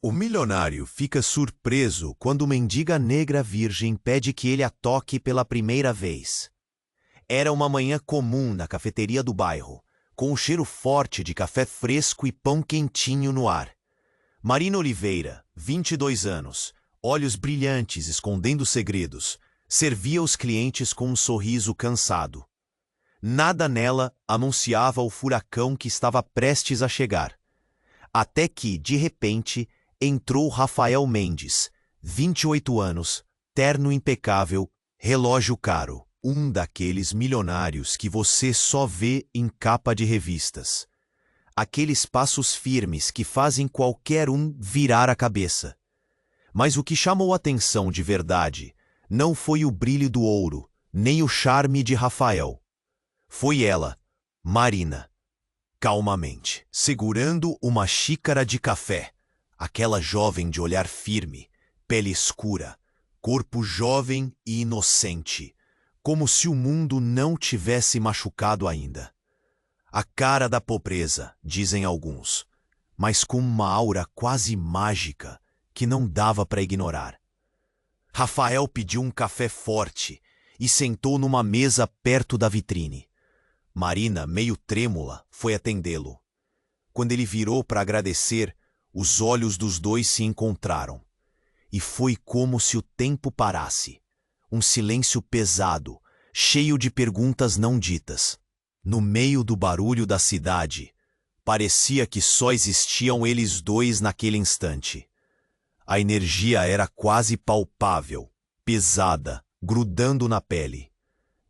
O milionário fica surpreso quando uma mendiga negra virgem pede que ele a toque pela primeira vez. Era uma manhã comum na cafeteria do bairro, com um cheiro forte de café fresco e pão quentinho no ar. Marina Oliveira, 22 anos, olhos brilhantes escondendo segredos, servia os clientes com um sorriso cansado. Nada nela anunciava o furacão que estava prestes a chegar. Até que, de repente, entrou Rafael Mendes, 28 anos, terno impecável, relógio caro, um daqueles milionários que você só vê em capa de revistas. Aqueles passos firmes que fazem qualquer um virar a cabeça. Mas o que chamou atenção de verdade não foi o brilho do ouro, nem o charme de Rafael. Foi ela, Marina, calmamente, segurando uma xícara de café. Aquela jovem de olhar firme, pele escura, corpo jovem e inocente, como se o mundo não tivesse machucado ainda. A cara da pobreza, dizem alguns, mas com uma aura quase mágica que não dava para ignorar. Rafael pediu um café forte e sentou numa mesa perto da vitrine. Marina, meio trêmula, foi atendê-lo. Quando ele virou para agradecer, os olhos dos dois se encontraram. E foi como se o tempo parasse. Um silêncio pesado, cheio de perguntas não ditas. No meio do barulho da cidade, parecia que só existiam eles dois naquele instante. A energia era quase palpável, pesada, grudando na pele.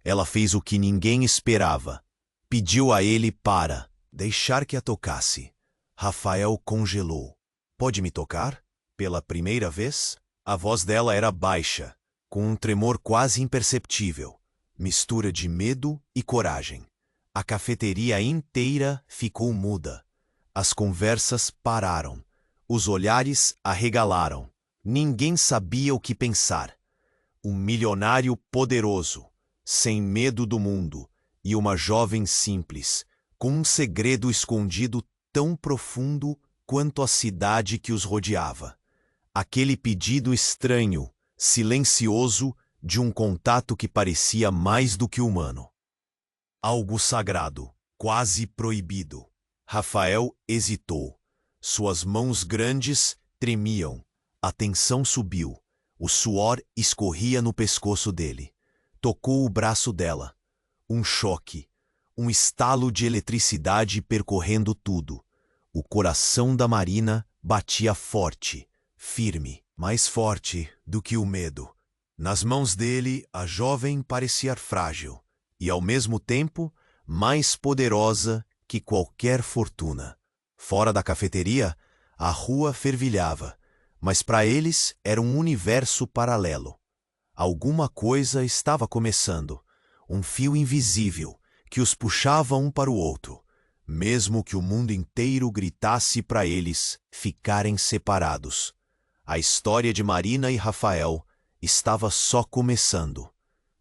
Ela fez o que ninguém esperava. Pediu a ele para deixar que a tocasse. Rafael congelou. Pode me tocar? Pela primeira vez? A voz dela era baixa, com um tremor quase imperceptível, mistura de medo e coragem. A cafeteria inteira ficou muda. As conversas pararam. Os olhares arregalaram. Ninguém sabia o que pensar. Um milionário poderoso, sem medo do mundo, e uma jovem simples, com um segredo escondido tão profundo quanto a cidade que os rodeava. Aquele pedido estranho, silencioso, de um contato que parecia mais do que humano. Algo sagrado, quase proibido. Rafael hesitou. Suas mãos grandes tremiam. A tensão subiu. O suor escorria no pescoço dele. Tocou o braço dela. Um choque. Um estalo de eletricidade percorrendo tudo. O coração da Marina batia forte, firme, mais forte do que o medo. Nas mãos dele, a jovem parecia frágil e, ao mesmo tempo, mais poderosa que qualquer fortuna. Fora da cafeteria, a rua fervilhava, mas para eles era um universo paralelo. Alguma coisa estava começando, um fio invisível que os puxava um para o outro, mesmo que o mundo inteiro gritasse para eles ficarem separados. A história de Marina e Rafael estava só começando,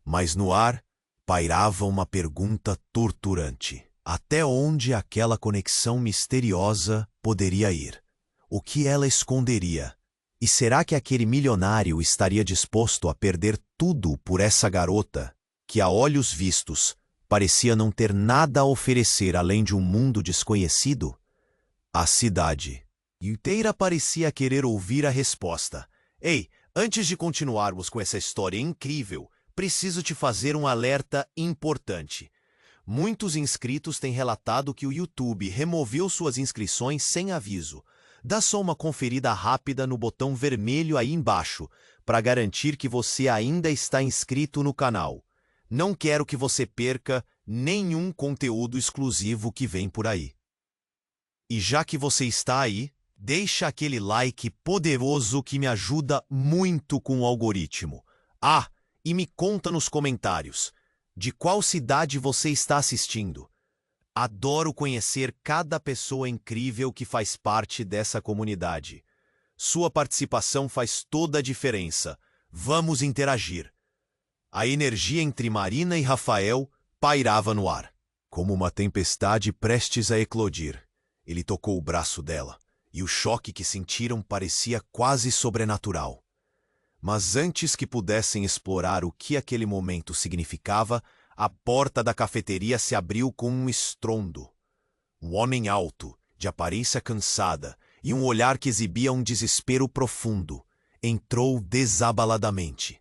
mas no ar pairava uma pergunta torturante. Até onde aquela conexão misteriosa poderia ir? O que ela esconderia? E será que aquele milionário estaria disposto a perder tudo por essa garota que, a olhos vistos, parecia não ter nada a oferecer além de um mundo desconhecido? A cidade inteira parecia querer ouvir a resposta. Ei, antes de continuarmos com essa história incrível, preciso te fazer um alerta importante. Muitos inscritos têm relatado que o YouTube removeu suas inscrições sem aviso. Dá só uma conferida rápida no botão vermelho aí embaixo, para garantir que você ainda está inscrito no canal. Não quero que você perca nenhum conteúdo exclusivo que vem por aí. E já que você está aí, deixa aquele like poderoso que me ajuda muito com o algoritmo. Ah, e me conta nos comentários, de qual cidade você está assistindo? Adoro conhecer cada pessoa incrível que faz parte dessa comunidade. Sua participação faz toda a diferença. Vamos interagir. A energia entre Marina e Rafael pairava no ar, como uma tempestade prestes a eclodir. Ele tocou o braço dela. e o choque que sentiram parecia quase sobrenatural. Mas antes que pudessem explorar o que aquele momento significava, a porta da cafeteria se abriu com um estrondo. Um homem alto, de aparência cansada e um olhar que exibia um desespero profundo, entrou desabaladamente.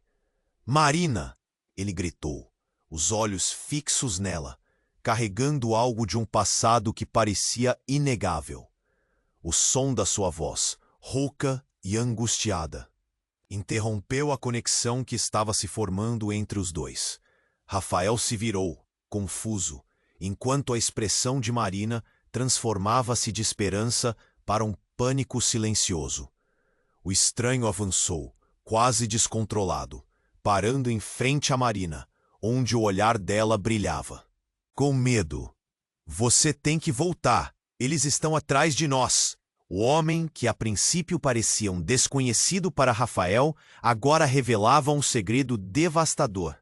"Marina!" ele gritou, os olhos fixos nela, carregando algo de um passado que parecia inegável. O som da sua voz, rouca e angustiada, interrompeu a conexão que estava se formando entre os dois. Rafael se virou, confuso, enquanto a expressão de Marina transformava-se de esperança para um pânico silencioso. O estranho avançou, quase descontrolado, parando em frente a Marina, onde o olhar dela brilhava. Com medo. "Você tem que voltar. Eles estão atrás de nós." O homem, que a princípio parecia um desconhecido para Rafael, agora revelava um segredo devastador.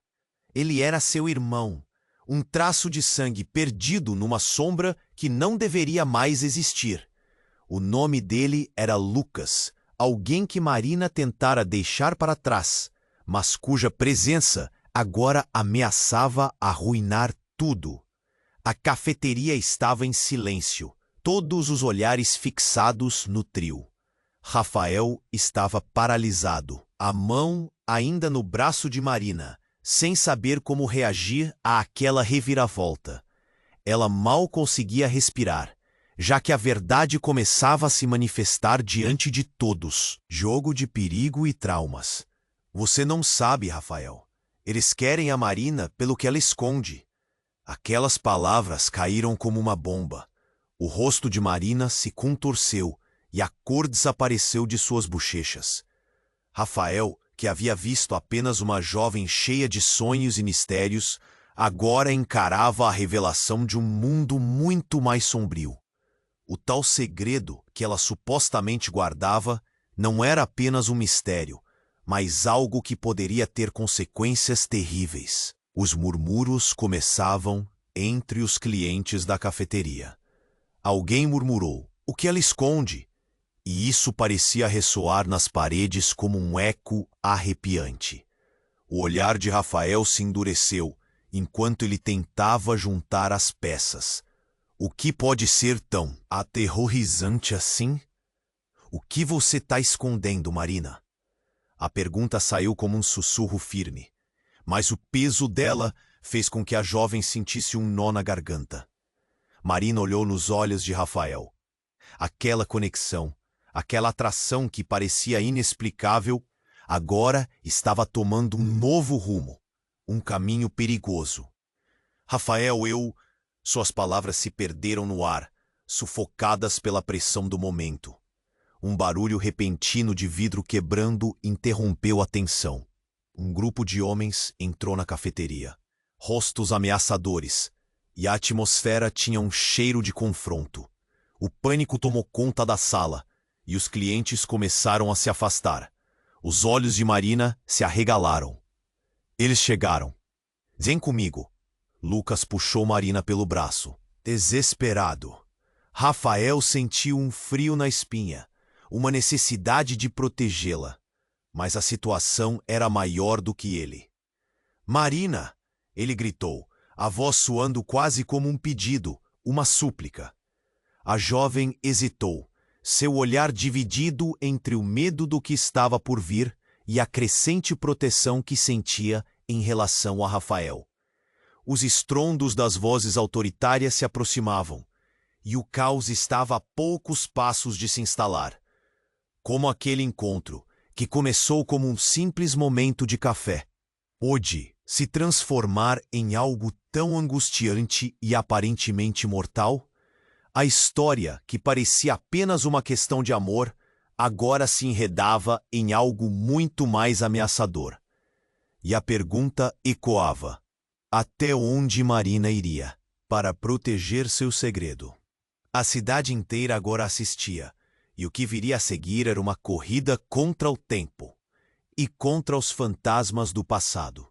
Ele era seu irmão, um traço de sangue perdido numa sombra que não deveria mais existir. O nome dele era Lucas, alguém que Marina tentara deixar para trás, mas cuja presença agora ameaçava arruinar tudo. A cafeteria estava em silêncio, todos os olhares fixados no trio. Rafael estava paralisado, a mão ainda no braço de Marina, sem saber como reagir àquela reviravolta. Ela mal conseguia respirar, já que a verdade começava a se manifestar diante de todos. Jogo de perigo e traumas. "Você não sabe, Rafael. Eles querem a Marina pelo que ela esconde." Aquelas palavras caíram como uma bomba. O rosto de Marina se contorceu e a cor desapareceu de suas bochechas. Rafael, que havia visto apenas uma jovem cheia de sonhos e mistérios, agora encarava a revelação de um mundo muito mais sombrio. O tal segredo que ela supostamente guardava não era apenas um mistério, mas algo que poderia ter consequências terríveis. Os murmúrios começavam entre os clientes da cafeteria. Alguém murmurou: "O que ela esconde?" E isso parecia ressoar nas paredes como um eco arrepiante. O olhar de Rafael se endureceu, enquanto ele tentava juntar as peças. O que pode ser tão aterrorizante assim? O que você está escondendo, Marina? A pergunta saiu como um sussurro firme, mas o peso dela fez com que a jovem sentisse um nó na garganta. Marina olhou nos olhos de Rafael. Aquela conexão, aquela atração que parecia inexplicável, agora estava tomando um novo rumo, um caminho perigoso. "Rafael, Suas palavras se perderam no ar, sufocadas pela pressão do momento. Um barulho repentino de vidro quebrando interrompeu a tensão. Um grupo de homens entrou na cafeteria, rostos ameaçadores, e a atmosfera tinha um cheiro de confronto. O pânico tomou conta da sala, e os clientes começaram a se afastar. Os olhos de Marina se arregalaram. Eles chegaram. "Vem comigo." Lucas puxou Marina pelo braço. Desesperado, Rafael sentiu um frio na espinha, uma necessidade de protegê-la. Mas a situação era maior do que ele. "Marina!" ele gritou, a voz soando quase como um pedido, uma súplica. A jovem hesitou, seu olhar dividido entre o medo do que estava por vir e a crescente proteção que sentia em relação a Rafael. Os estrondos das vozes autoritárias se aproximavam, e o caos estava a poucos passos de se instalar. Como aquele encontro, que começou como um simples momento de café, pôde se transformar em algo tão angustiante e aparentemente mortal? A história, que parecia apenas uma questão de amor, agora se enredava em algo muito mais ameaçador. E a pergunta ecoava: até onde Marina iria para proteger seu segredo? A cidade inteira agora assistia, e o que viria a seguir era uma corrida contra o tempo e contra os fantasmas do passado.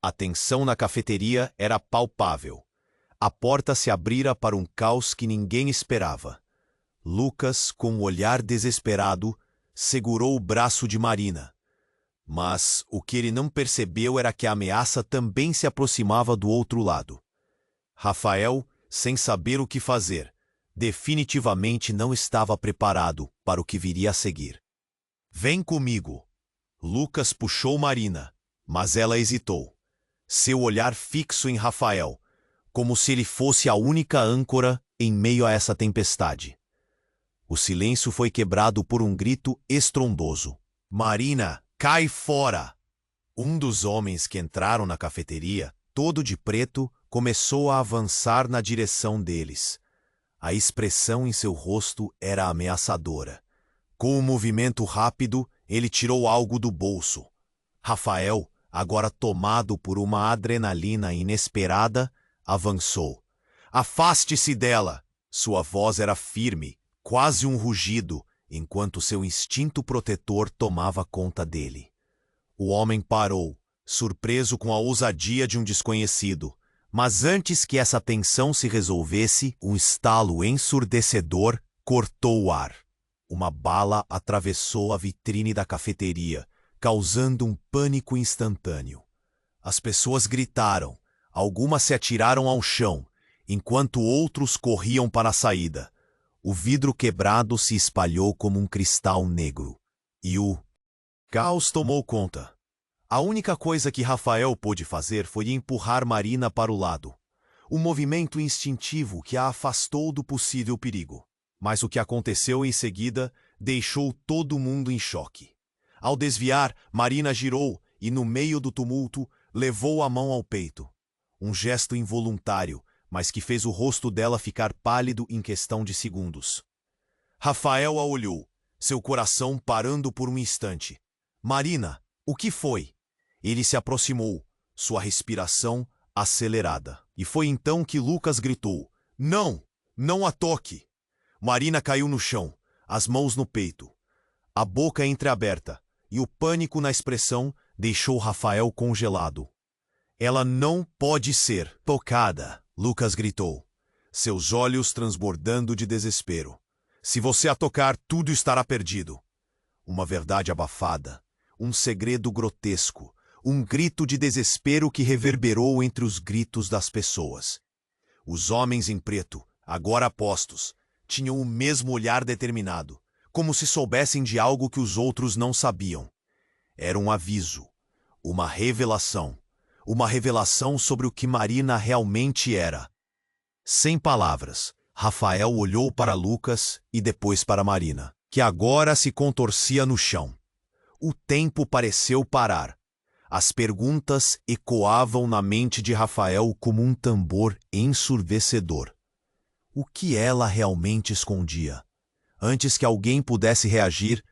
A tensão na cafeteria era palpável. A porta se abrira para um caos que ninguém esperava. Lucas, com um olhar desesperado, segurou o braço de Marina. Mas o que ele não percebeu era que a ameaça também se aproximava do outro lado. Rafael, sem saber o que fazer, definitivamente não estava preparado para o que viria a seguir. Vem comigo. Lucas puxou Marina, mas ela hesitou. Seu olhar fixo em Rafael, como se ele fosse a única âncora em meio a essa tempestade. O silêncio foi quebrado por um grito estrondoso. Marina, cai fora! Um dos homens que entraram na cafeteria, todo de preto, começou a avançar na direção deles. A expressão em seu rosto era ameaçadora. Com um movimento rápido, ele tirou algo do bolso. Rafael, agora tomado por uma adrenalina inesperada, avançou. Afaste-se dela! Sua voz era firme, quase um rugido, enquanto seu instinto protetor tomava conta dele. O homem parou, surpreso com a ousadia de um desconhecido. Mas antes que essa tensão se resolvesse, um estalo ensurdecedor cortou o ar. Uma bala atravessou a vitrine da cafeteria, causando um pânico instantâneo. As pessoas gritaram, algumas se atiraram ao chão, enquanto outros corriam para a saída. O vidro quebrado se espalhou como um cristal negro. E o caos tomou conta. A única coisa que Rafael pôde fazer foi empurrar Marina para o lado. Um movimento instintivo que a afastou do possível perigo. Mas o que aconteceu em seguida deixou todo mundo em choque. Ao desviar, Marina girou e, no meio do tumulto, levou a mão ao peito. Um gesto involuntário, mas que fez o rosto dela ficar pálido em questão de segundos. Rafael a olhou, seu coração parando por um instante. Marina, o que foi? Ele se aproximou, sua respiração acelerada. E foi então que Lucas gritou: Não! Não a toque! Marina caiu no chão, as mãos no peito, a boca entreaberta, e o pânico na expressão deixou Rafael congelado. Ela não pode ser tocada, Lucas gritou, seus olhos transbordando de desespero. Se você a tocar, tudo estará perdido. Uma verdade abafada, um segredo grotesco, um grito de desespero que reverberou entre os gritos das pessoas. Os homens em preto, agora postos, tinham o mesmo olhar determinado, como se soubessem de algo que os outros não sabiam. Era um aviso, uma revelação sobre o que Marina realmente era. Sem palavras, Rafael olhou para Lucas e depois para Marina, que agora se contorcia no chão. O tempo pareceu parar. As perguntas ecoavam na mente de Rafael como um tambor ensurdecedor. O que ela realmente escondia? Antes que alguém pudesse reagir,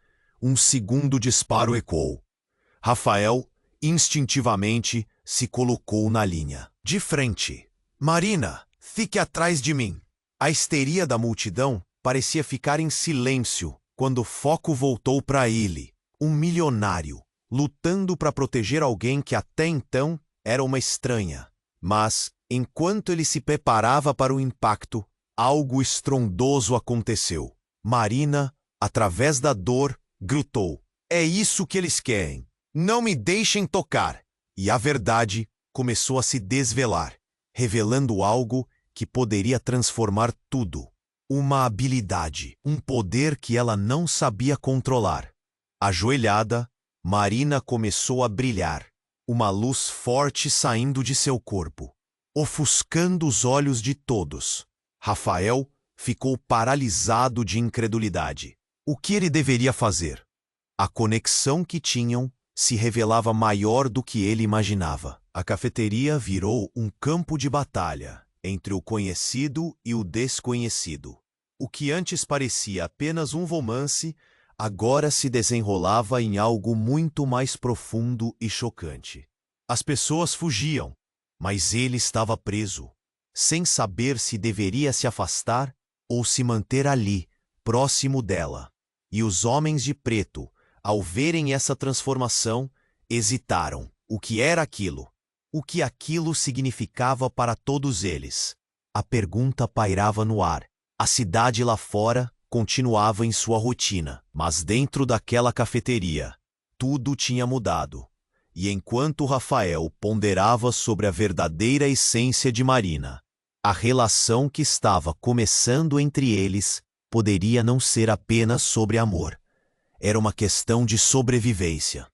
um segundo disparo ecoou. Rafael, instintivamente, se colocou na linha. De frente. Marina, fique atrás de mim. A histeria da multidão parecia ficar em silêncio quando o foco voltou para ele, um milionário, lutando para proteger alguém que até então era uma estranha. Mas, enquanto ele se preparava para o impacto, algo estrondoso aconteceu. Marina, através da dor, gritou: É isso que eles querem. Não me deixem tocar. E a verdade começou a se desvelar, revelando algo que poderia transformar tudo. Uma habilidade, um poder que ela não sabia controlar. Ajoelhada, Marina começou a brilhar, uma luz forte saindo de seu corpo, ofuscando os olhos de todos. Rafael ficou paralisado de incredulidade. O que ele deveria fazer? A conexão que tinham se revelava maior do que ele imaginava. A cafeteria virou um campo de batalha entre o conhecido e o desconhecido. O que antes parecia apenas um romance, agora se desenrolava em algo muito mais profundo e chocante. As pessoas fugiam, mas ele estava preso, sem saber se deveria se afastar ou se manter ali, próximo dela. E os homens de preto, ao verem essa transformação, hesitaram. O que era aquilo? O que aquilo significava para todos eles? A pergunta pairava no ar. A cidade lá fora continuava em sua rotina, mas dentro daquela cafeteria, tudo tinha mudado. E enquanto Rafael ponderava sobre a verdadeira essência de Marina, a relação que estava começando entre eles poderia não ser apenas sobre amor. Era uma questão de sobrevivência.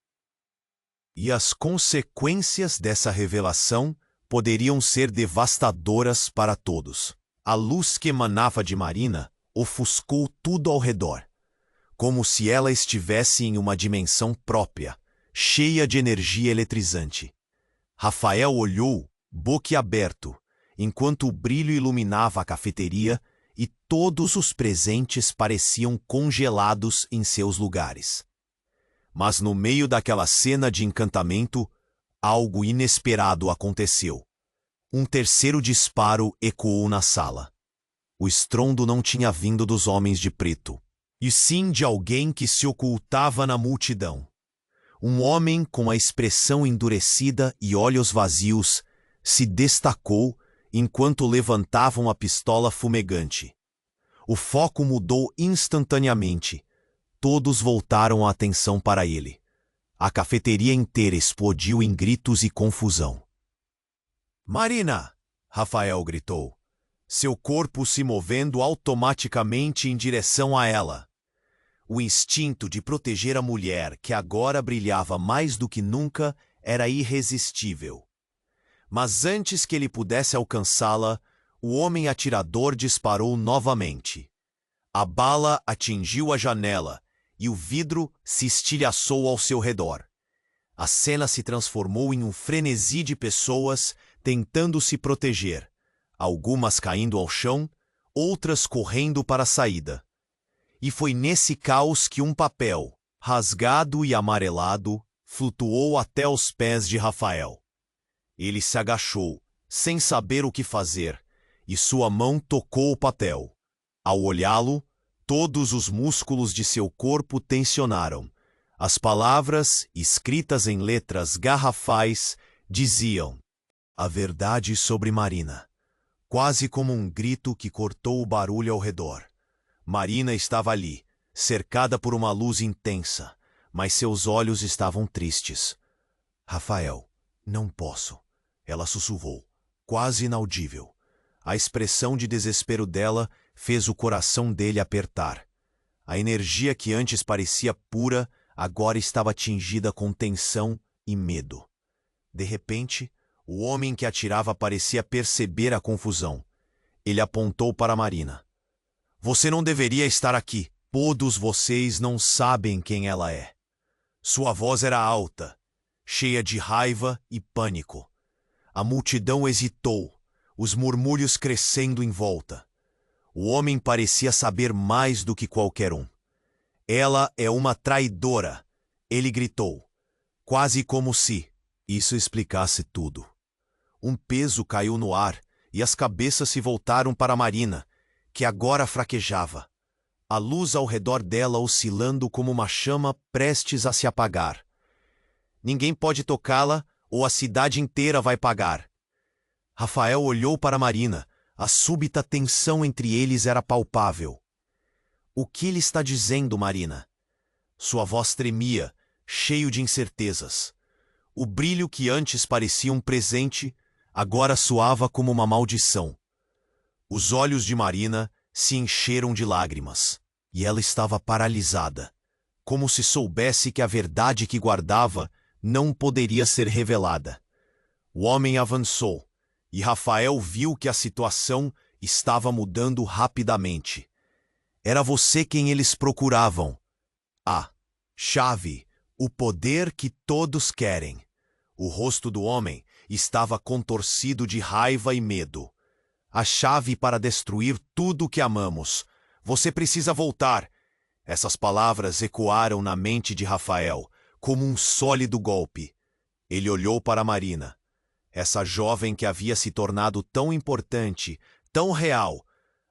E as consequências dessa revelação poderiam ser devastadoras para todos. A luz que emanava de Marina ofuscou tudo ao redor, como se ela estivesse em uma dimensão própria, cheia de energia eletrizante. Rafael olhou, boquiaberto, enquanto o brilho iluminava a cafeteria e todos os presentes pareciam congelados em seus lugares. Mas no meio daquela cena de encantamento, algo inesperado aconteceu. Um terceiro disparo ecoou na sala. O estrondo não tinha vindo dos homens de preto, e sim de alguém que se ocultava na multidão. Um homem com a expressão endurecida e olhos vazios se destacou enquanto levantavam a pistola fumegante. O foco mudou instantaneamente. Todos voltaram a atenção para ele. A cafeteria inteira explodiu em gritos e confusão. "Marina!" Rafael gritou, seu corpo se movendo automaticamente em direção a ela. O instinto de proteger a mulher, que agora brilhava mais do que nunca, era irresistível. Mas antes que ele pudesse alcançá-la, o homem atirador disparou novamente. A bala atingiu a janela e o vidro se estilhaçou ao seu redor. A cena se transformou em um frenesi de pessoas tentando se proteger, algumas caindo ao chão, outras correndo para a saída. E foi nesse caos que um papel, rasgado e amarelado, flutuou até os pés de Rafael. Ele se agachou, sem saber o que fazer, e sua mão tocou o papel. Ao olhá-lo, todos os músculos de seu corpo tensionaram. As palavras, escritas em letras garrafais, diziam: "A verdade sobre Marina", quase como um grito que cortou o barulho ao redor. Marina estava ali, cercada por uma luz intensa, mas seus olhos estavam tristes. "Rafael, não posso", ela sussurrou, quase inaudível. A expressão de desespero dela fez o coração dele apertar. A energia que antes parecia pura, agora estava tingida com tensão e medo. De repente, o homem que atirava parecia perceber a confusão. Ele apontou para Marina. "Você não deveria estar aqui. Todos vocês não sabem quem ela é." Sua voz era alta, cheia de raiva e pânico. A multidão hesitou, os murmúrios crescendo em volta. O homem parecia saber mais do que qualquer um. "Ela é uma traidora", ele gritou, quase como se isso explicasse tudo. Um peso caiu no ar e as cabeças se voltaram para Marina, que agora fraquejava. A luz ao redor dela oscilando como uma chama prestes a se apagar. "Ninguém pode tocá-la ou a cidade inteira vai pagar." Rafael olhou para Marina. A súbita tensão entre eles era palpável. "O que ele está dizendo, Marina?" Sua voz tremia, cheio de incertezas. O brilho que antes parecia um presente, agora soava como uma maldição. Os olhos de Marina se encheram de lágrimas, e ela estava paralisada, como se soubesse que a verdade que guardava não poderia ser revelada. O homem avançou, e Rafael viu que a situação estava mudando rapidamente. Era você quem eles procuravam. A chave, o poder que todos querem. O rosto do homem estava contorcido de raiva e medo. A chave para destruir tudo o que amamos. Você precisa voltar. Essas palavras ecoaram na mente de Rafael, como um sólido golpe. Ele olhou para Marina. Essa jovem que havia se tornado tão importante, tão real,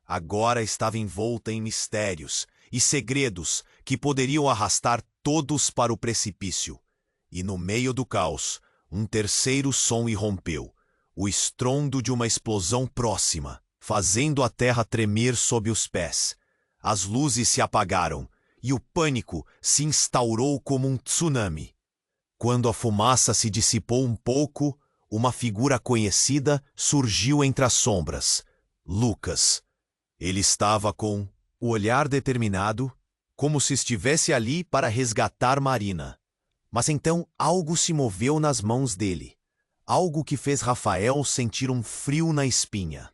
agora estava envolta em mistérios e segredos que poderiam arrastar todos para o precipício. E no meio do caos, um terceiro som irrompeu, o estrondo de uma explosão próxima, fazendo a terra tremer sob os pés. As luzes se apagaram e o pânico se instaurou como um tsunami. Quando a fumaça se dissipou um pouco, uma figura conhecida surgiu entre as sombras. Lucas. Ele estava com o olhar determinado, como se estivesse ali para resgatar Marina. Mas então algo se moveu nas mãos dele. Algo que fez Rafael sentir um frio na espinha.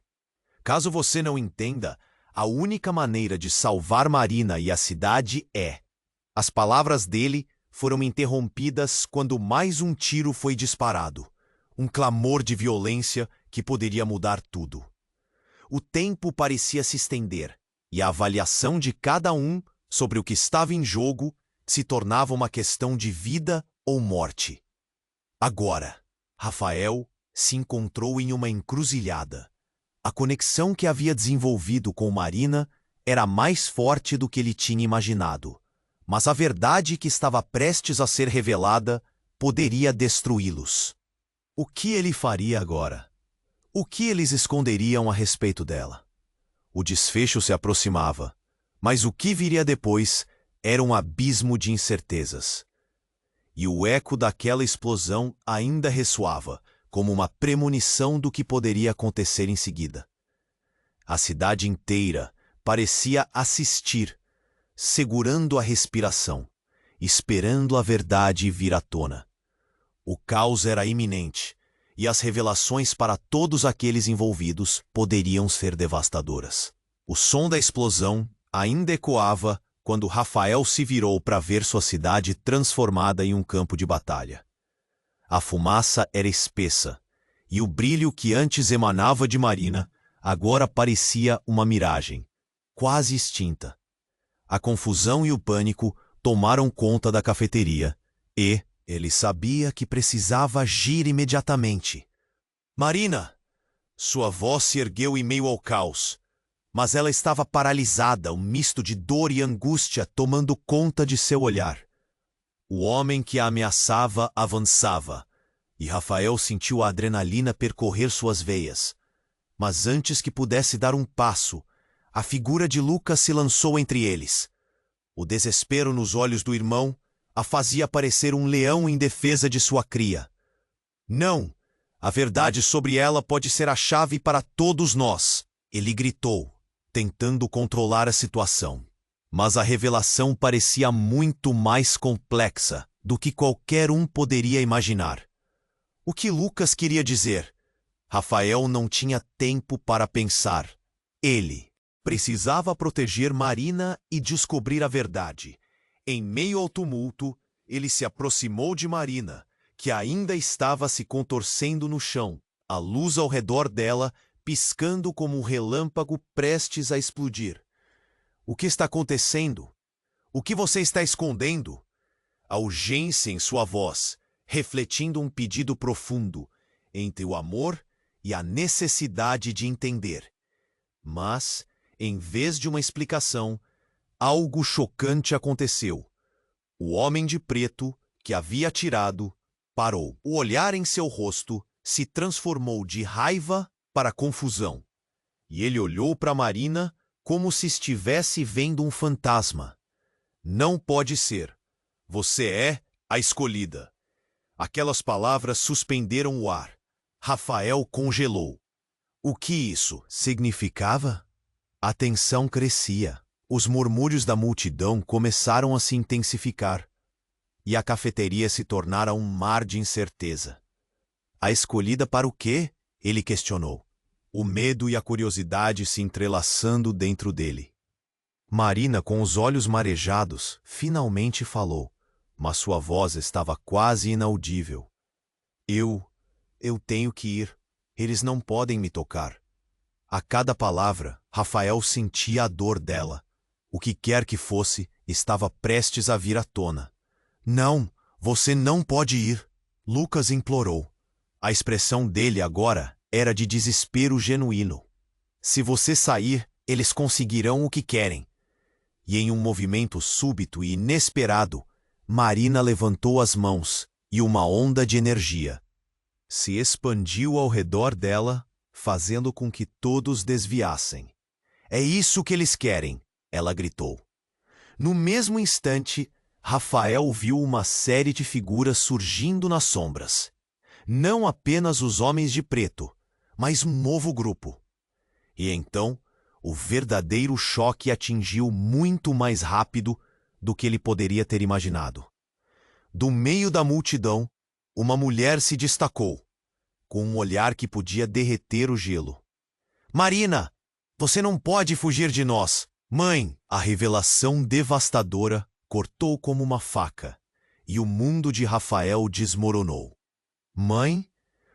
Caso você não entenda, a única maneira de salvar Marina e a cidade é... As palavras dele foram interrompidas quando mais um tiro foi disparado. Um clamor de violência que poderia mudar tudo. O tempo parecia se estender, e a avaliação de cada um sobre o que estava em jogo se tornava uma questão de vida ou morte. Agora, Rafael se encontrou em uma encruzilhada. A conexão que havia desenvolvido com Marina era mais forte do que ele tinha imaginado, mas a verdade que estava prestes a ser revelada poderia destruí-los. O que ele faria agora? O que eles esconderiam a respeito dela? O desfecho se aproximava, mas o que viria depois era um abismo de incertezas. E o eco daquela explosão ainda ressoava, como uma premonição do que poderia acontecer em seguida. A cidade inteira parecia assistir, segurando a respiração, esperando a verdade vir à tona. O caos era iminente, e as revelações para todos aqueles envolvidos poderiam ser devastadoras. O som da explosão ainda ecoava quando Rafael se virou para ver sua cidade transformada em um campo de batalha. A fumaça era espessa, e o brilho que antes emanava de Marina agora parecia uma miragem, quase extinta. A confusão e o pânico tomaram conta da cafeteria, e ele sabia que precisava agir imediatamente. Marina! Sua voz se ergueu em meio ao caos, mas ela estava paralisada, um misto de dor e angústia tomando conta de seu olhar. O homem que a ameaçava avançava, e Rafael sentiu a adrenalina percorrer suas veias. Mas antes que pudesse dar um passo, a figura de Lucas se lançou entre eles. O desespero nos olhos do irmão a fazia parecer um leão em defesa de sua cria. Não! A verdade sobre ela pode ser a chave para todos nós, ele gritou, tentando controlar a situação. Mas a revelação parecia muito mais complexa do que qualquer um poderia imaginar. O que Lucas queria dizer? Rafael não tinha tempo para pensar. Ele precisava proteger Marina e descobrir a verdade. Em meio ao tumulto, ele se aproximou de Marina, que ainda estava se contorcendo no chão, a luz ao redor dela piscando como um relâmpago prestes a explodir. O que está acontecendo? O que você está escondendo? A urgência em sua voz, refletindo um pedido profundo entre o amor e a necessidade de entender. Mas, em vez de uma explicação, algo chocante aconteceu. O homem de preto, que havia atirado, parou. O olhar em seu rosto se transformou de raiva para confusão. E ele olhou para Marina como se estivesse vendo um fantasma. Não pode ser. Você é a escolhida. Aquelas palavras suspenderam o ar. Rafael congelou. O que isso significava? A tensão crescia. Os murmúrios da multidão começaram a se intensificar, e a cafeteria se tornara um mar de incerteza. A escolhida para o quê? Ele questionou, o medo e a curiosidade se entrelaçando dentro dele. Marina, com os olhos marejados, finalmente falou, mas sua voz estava quase inaudível. Eu tenho que ir. Eles não podem me tocar. A cada palavra, Rafael sentia a dor dela. O que quer que fosse, estava prestes a vir à tona. Não, você não pode ir, Lucas implorou. A expressão dele agora era de desespero genuíno. Se você sair, eles conseguirão o que querem. E em um movimento súbito e inesperado, Marina levantou as mãos e uma onda de energia se expandiu ao redor dela, fazendo com que todos desviassem. É isso que eles querem, ela gritou. No mesmo instante, Rafael viu uma série de figuras surgindo nas sombras. Não apenas os homens de preto, mas um novo grupo. E então, o verdadeiro choque atingiu muito mais rápido do que ele poderia ter imaginado. Do meio da multidão, uma mulher se destacou, com um olhar que podia derreter o gelo. Marina, você não pode fugir de nós! Mãe! A revelação devastadora cortou como uma faca, e o mundo de Rafael desmoronou. Mãe?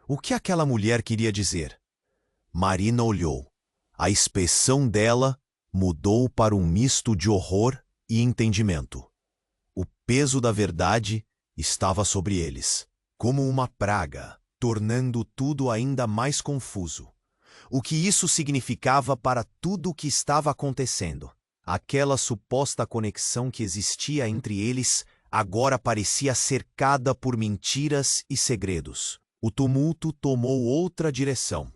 O que aquela mulher queria dizer? Marina olhou. A expressão dela mudou para um misto de horror e entendimento. O peso da verdade estava sobre eles, como uma praga, tornando tudo ainda mais confuso. O que isso significava para tudo o que estava acontecendo? Aquela suposta conexão que existia entre eles agora parecia cercada por mentiras e segredos. O tumulto tomou outra direção,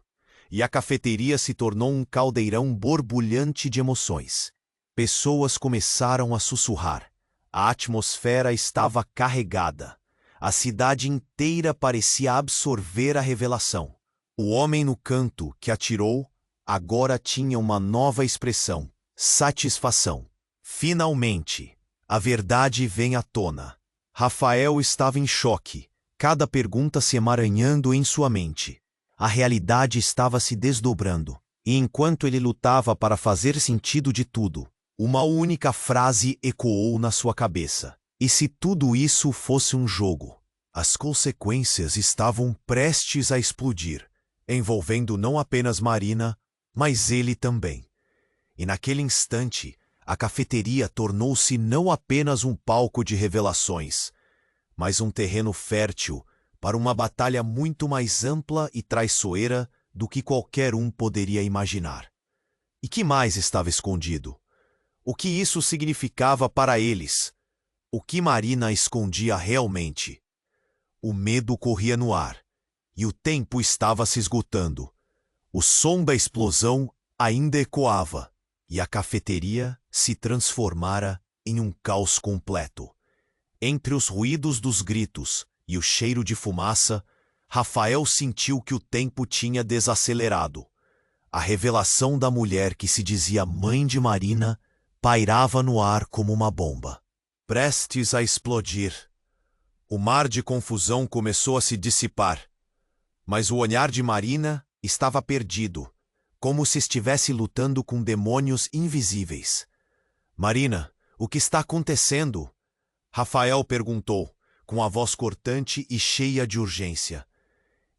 e a cafeteria se tornou um caldeirão borbulhante de emoções. Pessoas começaram a sussurrar. A atmosfera estava carregada. A cidade inteira parecia absorver a revelação. O homem no canto que atirou agora tinha uma nova expressão: satisfação. Finalmente, a verdade vem à tona. Rafael estava em choque, cada pergunta se emaranhando em sua mente. A realidade estava se desdobrando, e enquanto ele lutava para fazer sentido de tudo, uma única frase ecoou na sua cabeça: e se tudo isso fosse um jogo? As consequências estavam prestes a explodir, envolvendo não apenas Marina, mas ele também. E naquele instante, a cafeteria tornou-se não apenas um palco de revelações, mas um terreno fértil para uma batalha muito mais ampla e traiçoeira do que qualquer um poderia imaginar. E que mais estava escondido? O que isso significava para eles? O que Marina escondia realmente? O medo corria no ar, e o tempo estava se esgotando. O som da explosão ainda ecoava, e a cafeteria se transformara em um caos completo. Entre os ruídos dos gritos e o cheiro de fumaça, Rafael sentiu que o tempo tinha desacelerado. A revelação da mulher que se dizia mãe de Marina pairava no ar como uma bomba, prestes a explodir. O mar de confusão começou a se dissipar, mas o olhar de Marina estava perdido, como se estivesse lutando com demônios invisíveis. Marina, o que está acontecendo? Rafael perguntou, com a voz cortante e cheia de urgência.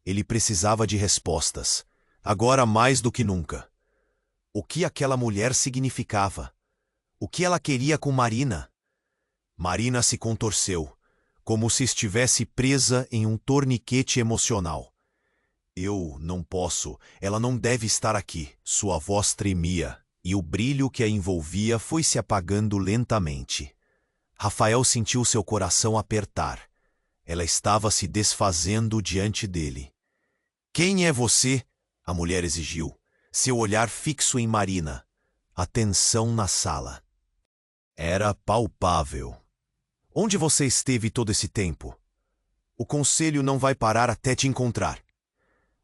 Ele precisava de respostas, agora mais do que nunca. O que aquela mulher significava? O que ela queria com Marina? Marina se contorceu, como se estivesse presa em um torniquete emocional. Eu não posso, ela não deve estar aqui. Sua voz tremia, e o brilho que a envolvia foi se apagando lentamente. Rafael sentiu seu coração apertar. Ela estava se desfazendo diante dele. Quem é você? A mulher exigiu, seu olhar fixo em Marina. A tensão na sala era palpável. Onde você esteve todo esse tempo? O conselho não vai parar até te encontrar.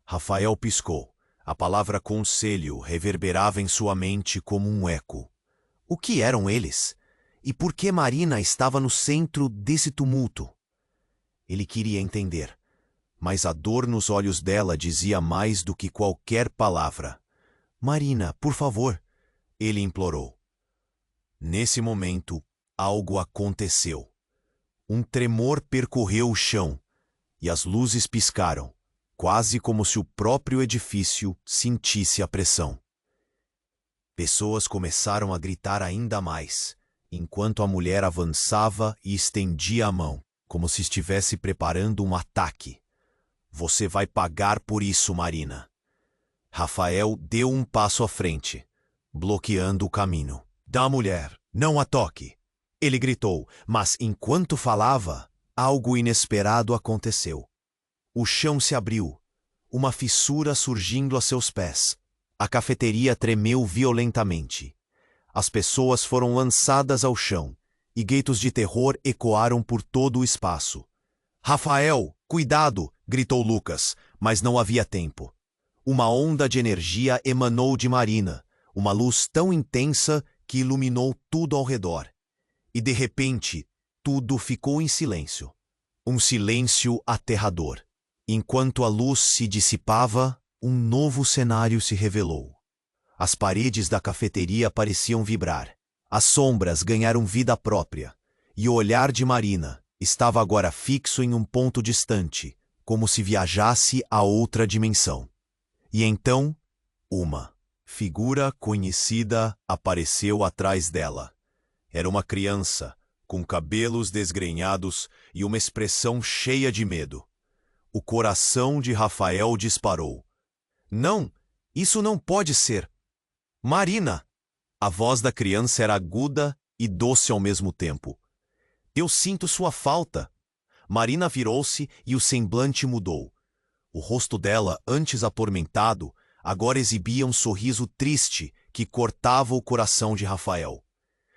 Rafael piscou. A palavra conselho reverberava em sua mente como um eco. O que eram eles? E por que Marina estava no centro desse tumulto? Ele queria entender, mas a dor nos olhos dela dizia mais do que qualquer palavra. Marina, por favor, ele implorou. Nesse momento, algo aconteceu. Um tremor percorreu o chão, e as luzes piscaram, quase como se o próprio edifício sentisse a pressão. Pessoas começaram a gritar ainda mais, enquanto a mulher avançava e estendia a mão, como se estivesse preparando um ataque. Você vai pagar por isso, Marina. Rafael deu um passo à frente, bloqueando o caminho. Da mulher, não a toque! Ele gritou, mas enquanto falava, algo inesperado aconteceu. O chão se abriu, uma fissura surgindo a seus pés. A cafeteria tremeu violentamente. As pessoas foram lançadas ao chão, e gritos de terror ecoaram por todo o espaço. Rafael, cuidado! Gritou Lucas, mas não havia tempo. Uma onda de energia emanou de Marina, uma luz tão intensa que iluminou tudo ao redor. E de repente, tudo ficou em silêncio. Um silêncio aterrador. Enquanto a luz se dissipava, um novo cenário se revelou. As paredes da cafeteria pareciam vibrar. As sombras ganharam vida própria, e o olhar de Marina estava agora fixo em um ponto distante, como se viajasse a outra dimensão. E então, uma figura conhecida apareceu atrás dela. Era uma criança, com cabelos desgrenhados e uma expressão cheia de medo. O coração de Rafael disparou. Não, isso não pode ser. Marina! A voz da criança era aguda e doce ao mesmo tempo. Eu sinto sua falta. Marina virou-se e o semblante mudou. O rosto dela, antes atormentado, agora exibia um sorriso triste que cortava o coração de Rafael.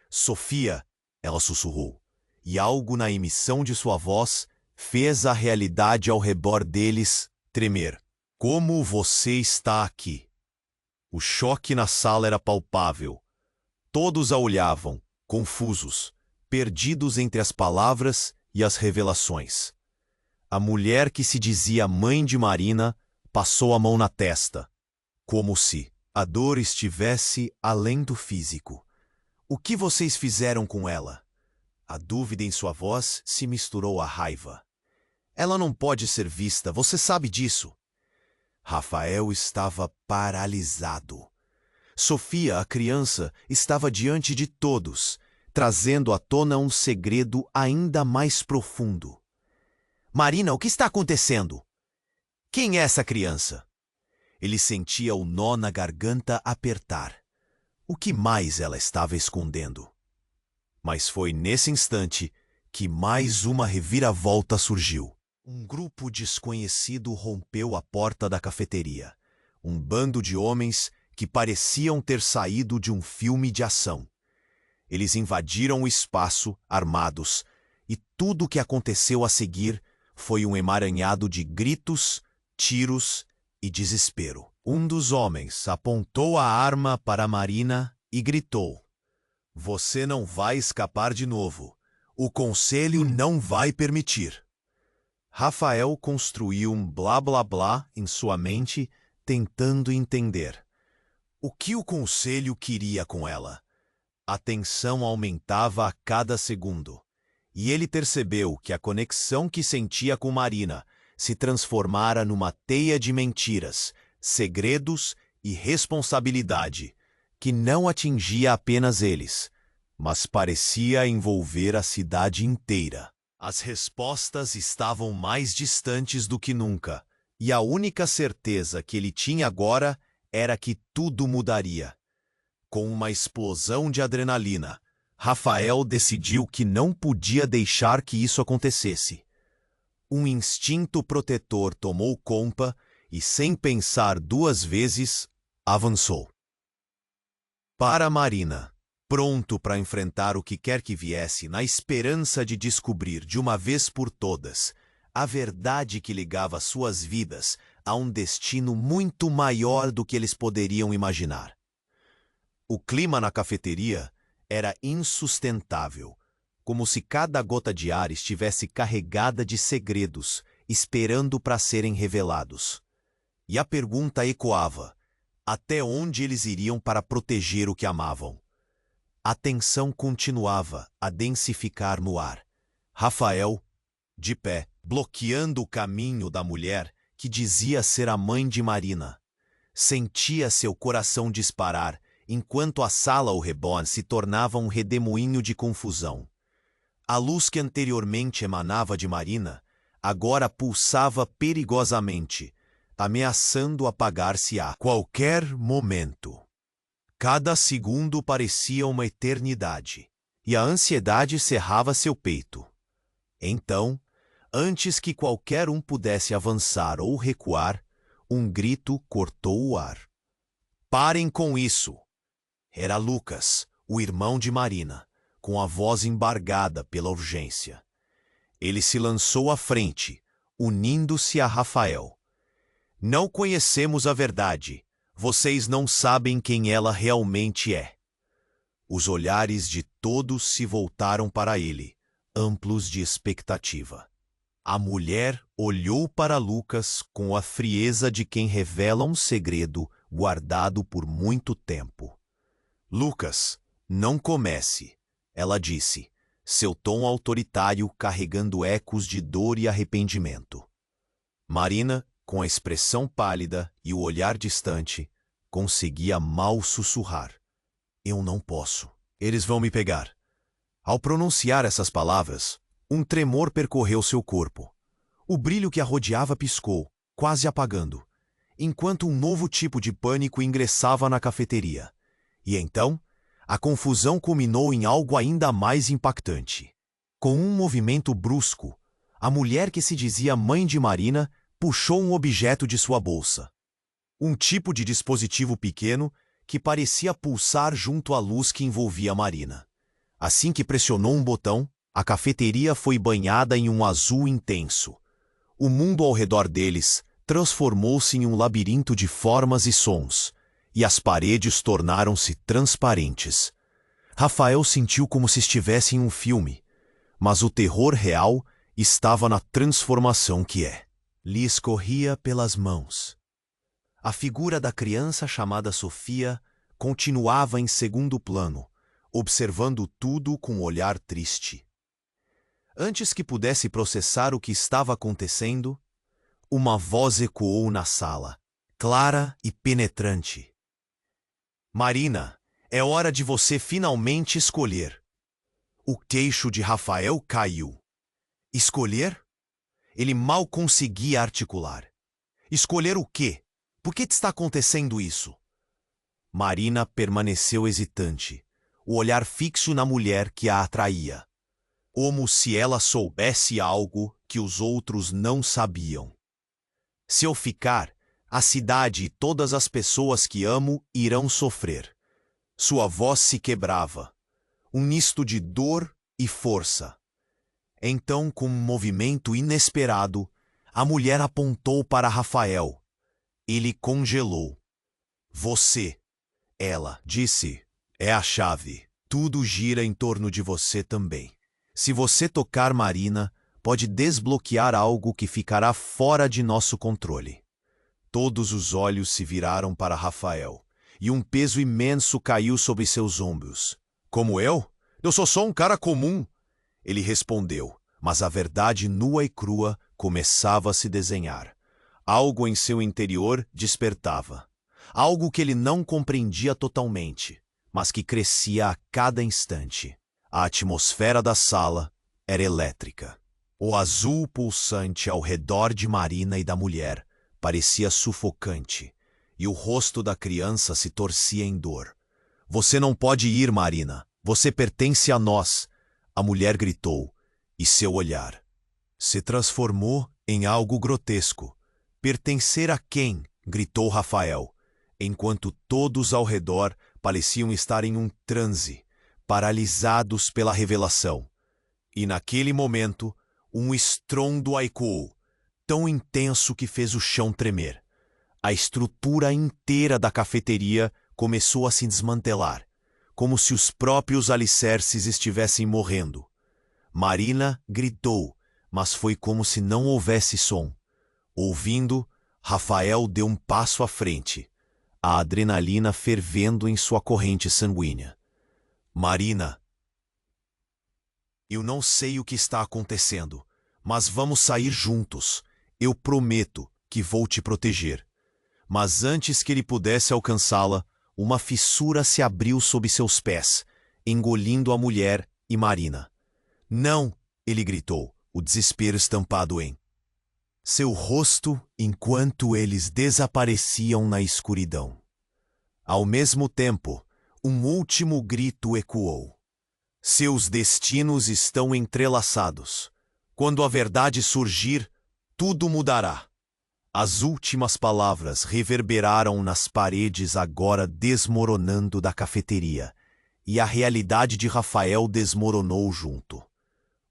Sofia, ela sussurrou, e algo na emissão de sua voz fez a realidade ao redor deles tremer. Como você está aqui? O choque na sala era palpável. Todos a olhavam, confusos, perdidos entre as palavras e as revelações. A mulher que se dizia mãe de Marina passou a mão na testa, como se a dor estivesse além do físico. O que vocês fizeram com ela? A dúvida em sua voz se misturou à raiva. Ela não pode ser vista, você sabe disso. Rafael estava paralisado. Sofia, a criança, estava diante de todos, trazendo à tona um segredo ainda mais profundo. Marina, o que está acontecendo? Quem é essa criança? Ele sentia o nó na garganta apertar. O que mais ela estava escondendo? Mas foi nesse instante que mais uma reviravolta surgiu. Um grupo desconhecido rompeu a porta da cafeteria. Um bando de homens que pareciam ter saído de um filme de ação. Eles invadiram o espaço, armados, e tudo o que aconteceu a seguir foi um emaranhado de gritos, tiros e desespero. Um dos homens apontou a arma para Marina e gritou: "Você não vai escapar de novo. O conselho não vai permitir." Rafael construiu um blá blá blá em sua mente, tentando entender. O que o conselho queria com ela? A tensão aumentava a cada segundo, e ele percebeu que a conexão que sentia com Marina se transformara numa teia de mentiras, segredos e responsabilidade, que não atingia apenas eles, mas parecia envolver a cidade inteira. As respostas estavam mais distantes do que nunca, e a única certeza que ele tinha agora era que tudo mudaria. Com uma explosão de adrenalina, Rafael decidiu que não podia deixar que isso acontecesse. Um instinto protetor tomou conta e, sem pensar duas vezes, avançou. Para Marina, pronto para enfrentar o que quer que viesse, na esperança de descobrir de uma vez por todas a verdade que ligava suas vidas a um destino muito maior do que eles poderiam imaginar. O clima na cafeteria era insustentável, como se cada gota de ar estivesse carregada de segredos, esperando para serem revelados. E a pergunta ecoava: até onde eles iriam para proteger o que amavam? A tensão continuava a densificar no ar. Rafael, de pé, bloqueando o caminho da mulher que dizia ser a mãe de Marina, sentia seu coração disparar enquanto a sala ao redor se tornava um redemoinho de confusão. A luz que anteriormente emanava de Marina agora pulsava perigosamente, ameaçando apagar-se a qualquer momento. Cada segundo parecia uma eternidade, e a ansiedade cerrava seu peito. Então, antes que qualquer um pudesse avançar ou recuar, um grito cortou o ar. "Parem com isso!" Era Lucas, o irmão de Marina, com a voz embargada pela urgência. Ele se lançou à frente, unindo-se a Rafael. Não conhecemos a verdade. Vocês não sabem quem ela realmente é. Os olhares de todos se voltaram para ele, amplos de expectativa. A mulher olhou para Lucas com a frieza de quem revela um segredo guardado por muito tempo. Lucas, não comece, ela disse, seu tom autoritário carregando ecos de dor e arrependimento. Marina, com a expressão pálida e o olhar distante, conseguia mal sussurrar. Eu não posso. Eles vão me pegar. Ao pronunciar essas palavras, um tremor percorreu seu corpo. O brilho que a rodeava piscou, quase apagando, enquanto um novo tipo de pânico ingressava na cafeteria. E então, a confusão culminou em algo ainda mais impactante. Com um movimento brusco, a mulher que se dizia mãe de Marina puxou um objeto de sua bolsa. Um tipo de dispositivo pequeno que parecia pulsar junto à luz que envolvia Marina. Assim que pressionou um botão, a cafeteria foi banhada em um azul intenso. O mundo ao redor deles transformou-se em um labirinto de formas e sons, e as paredes tornaram-se transparentes. Rafael sentiu como se estivesse em um filme, mas o terror real estava na transformação que é. Lhe escorria pelas mãos. A figura da criança chamada Sofia continuava em segundo plano, observando tudo com um olhar triste. Antes que pudesse processar o que estava acontecendo, uma voz ecoou na sala, clara e penetrante. Marina, é hora de você finalmente escolher. O queixo de Rafael caiu. Escolher? Ele mal conseguia articular. Escolher o quê? Por que está acontecendo isso? Marina permaneceu hesitante, o olhar fixo na mulher que a atraía, como se ela soubesse algo que os outros não sabiam. Se eu ficar, a cidade e todas as pessoas que amo irão sofrer. Sua voz se quebrava, um misto de dor e força. Então, com um movimento inesperado, a mulher apontou para Rafael. Ele congelou. Você, ela disse, é a chave. Tudo gira em torno de você também. Se você tocar Marina, pode desbloquear algo que ficará fora de nosso controle. Todos os olhos se viraram para Rafael, e um peso imenso caiu sobre seus ombros. Como eu? Eu sou só um cara comum. Ele respondeu, mas a verdade nua e crua começava a se desenhar. Algo em seu interior despertava. Algo que ele não compreendia totalmente, mas que crescia a cada instante. A atmosfera da sala era elétrica. O azul pulsante ao redor de Marina e da mulher parecia sufocante, e o rosto da criança se torcia em dor. Você não pode ir, Marina. Você pertence a nós, a mulher gritou, e seu olhar se transformou em algo grotesco. Pertencer a quem? Gritou Rafael, enquanto todos ao redor pareciam estar em um transe, paralisados pela revelação. E naquele momento, um estrondo ecoou, tão intenso que fez o chão tremer. A estrutura inteira da cafeteria começou a se desmantelar, como se os próprios alicerces estivessem morrendo. Marina gritou, mas foi como se não houvesse som. Ouvindo, Rafael deu um passo à frente, a adrenalina fervendo em sua corrente sanguínea. Marina, eu não sei o que está acontecendo, mas vamos sair juntos. Eu prometo que vou te proteger. Mas antes que ele pudesse alcançá-la, uma fissura se abriu sob seus pés, engolindo a mulher e Marina. Não! Ele gritou, o desespero estampado em seu rosto enquanto eles desapareciam na escuridão. Ao mesmo tempo, um último grito ecoou. Seus destinos estão entrelaçados. Quando a verdade surgir, tudo mudará. As últimas palavras reverberaram nas paredes agora desmoronando da cafeteria, e a realidade de Rafael desmoronou junto.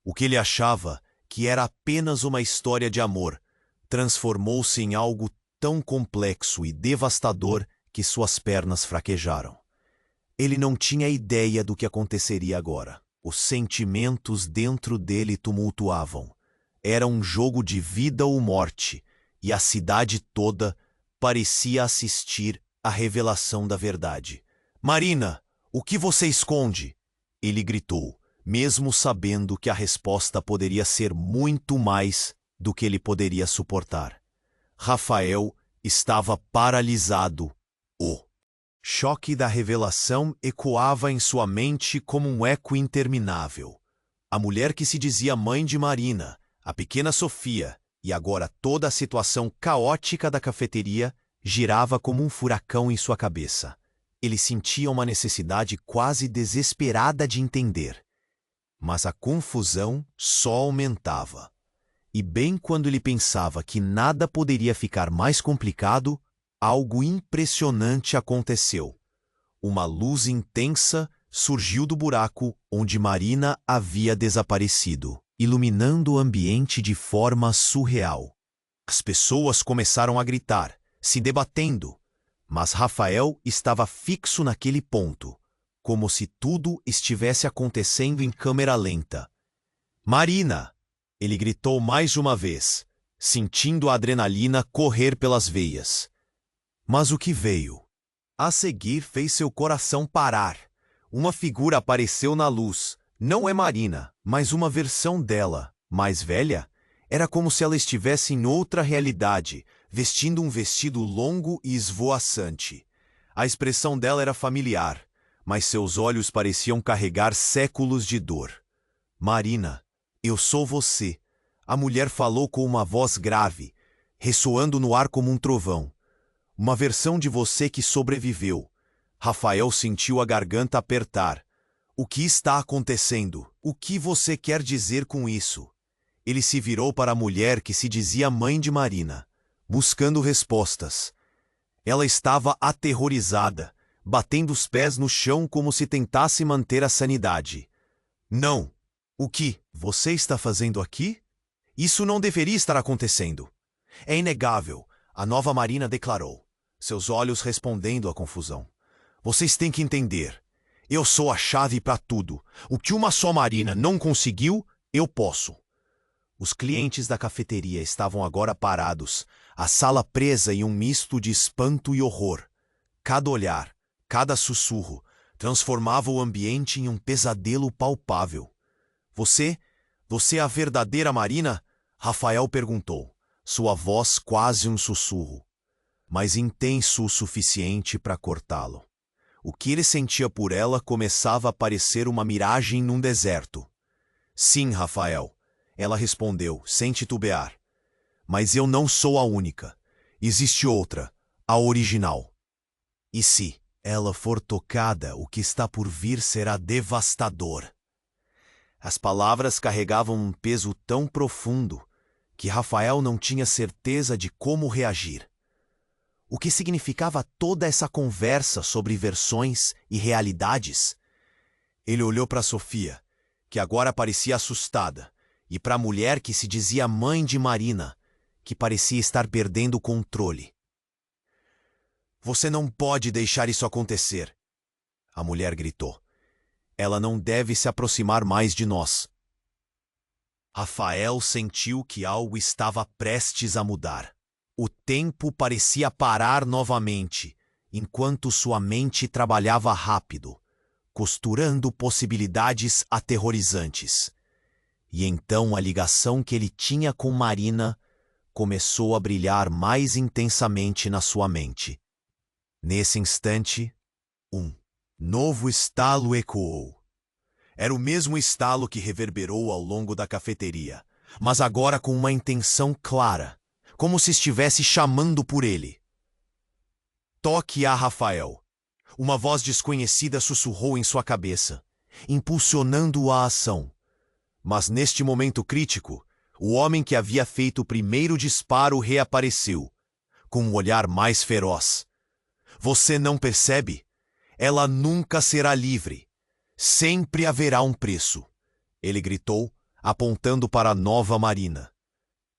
O que ele achava que era apenas uma história de amor transformou-se em algo tão complexo e devastador que suas pernas fraquejaram. Ele não tinha ideia do que aconteceria agora. Os sentimentos dentro dele tumultuavam. Era um jogo de vida ou morte, e a cidade toda parecia assistir à revelação da verdade. "Marina, o que você esconde?" Ele gritou, mesmo sabendo que a resposta poderia ser muito mais do que ele poderia suportar. Rafael estava paralisado. O choque da revelação ecoava em sua mente como um eco interminável. A mulher que se dizia mãe de Marina, a pequena Sofia, e agora toda a situação caótica da cafeteria girava como um furacão em sua cabeça. Ele sentia uma necessidade quase desesperada de entender. Mas a confusão só aumentava. E bem quando ele pensava que nada poderia ficar mais complicado, algo impressionante aconteceu. Uma luz intensa surgiu do buraco onde Marina havia desaparecido, iluminando o ambiente de forma surreal. As pessoas começaram a gritar, se debatendo, mas Rafael estava fixo naquele ponto, como se tudo estivesse acontecendo em câmera lenta. "Marina!" Ele gritou mais uma vez, sentindo a adrenalina correr pelas veias. Mas o que veio a seguir fez seu coração parar. Uma figura apareceu na luz. Não é Marina, mas uma versão dela, mais velha. Era como se ela estivesse em outra realidade, vestindo um vestido longo e esvoaçante. A expressão dela era familiar, mas seus olhos pareciam carregar séculos de dor. "Marina, eu sou você." A mulher falou com uma voz grave, ressoando no ar como um trovão. "Uma versão de você que sobreviveu." Rafael sentiu a garganta apertar. "O que está acontecendo? O que você quer dizer com isso?" Ele se virou para a mulher que se dizia mãe de Marina, buscando respostas. Ela estava aterrorizada, batendo os pés no chão como se tentasse manter a sanidade. "Não. O que você está fazendo aqui? Isso não deveria estar acontecendo." "É inegável", a nova Marina declarou, seus olhos respondendo à confusão. "Vocês têm que entender. Eu sou a chave para tudo. O que uma só Marina não conseguiu, eu posso." Os clientes da cafeteria estavam agora parados, a sala presa em um misto de espanto e horror. Cada olhar, cada sussurro, transformava o ambiente em um pesadelo palpável. Você é a verdadeira Marina?" Rafael perguntou, sua voz quase um sussurro, mas intenso o suficiente para cortá-lo. O que ele sentia por ela começava a parecer uma miragem num deserto. "Sim, Rafael." Ela respondeu, sem titubear. "Mas eu não sou a única. Existe outra, a original. E se ela for tocada, o que está por vir será devastador." As palavras carregavam um peso tão profundo que Rafael não tinha certeza de como reagir. O que significava toda essa conversa sobre versões e realidades? Ele olhou para Sofia, que agora parecia assustada, e para a mulher que se dizia mãe de Marina, que parecia estar perdendo o controle. "Você não pode deixar isso acontecer", a mulher gritou. "Ela não deve se aproximar mais de nós." Rafael sentiu que algo estava prestes a mudar. O tempo parecia parar novamente, enquanto sua mente trabalhava rápido, costurando possibilidades aterrorizantes. E então a ligação que ele tinha com Marina começou a brilhar mais intensamente na sua mente. Nesse instante, um novo estalo ecoou. Era o mesmo estalo que reverberou ao longo da cafeteria, mas agora com uma intenção clara, como se estivesse chamando por ele. "Toque a Rafael." Uma voz desconhecida sussurrou em sua cabeça, impulsionando-o à ação. Mas neste momento crítico, o homem que havia feito o primeiro disparo reapareceu, com um olhar mais feroz. "Você não percebe? Ela nunca será livre." Sempre haverá um preço, ele gritou, apontando para a nova Marina.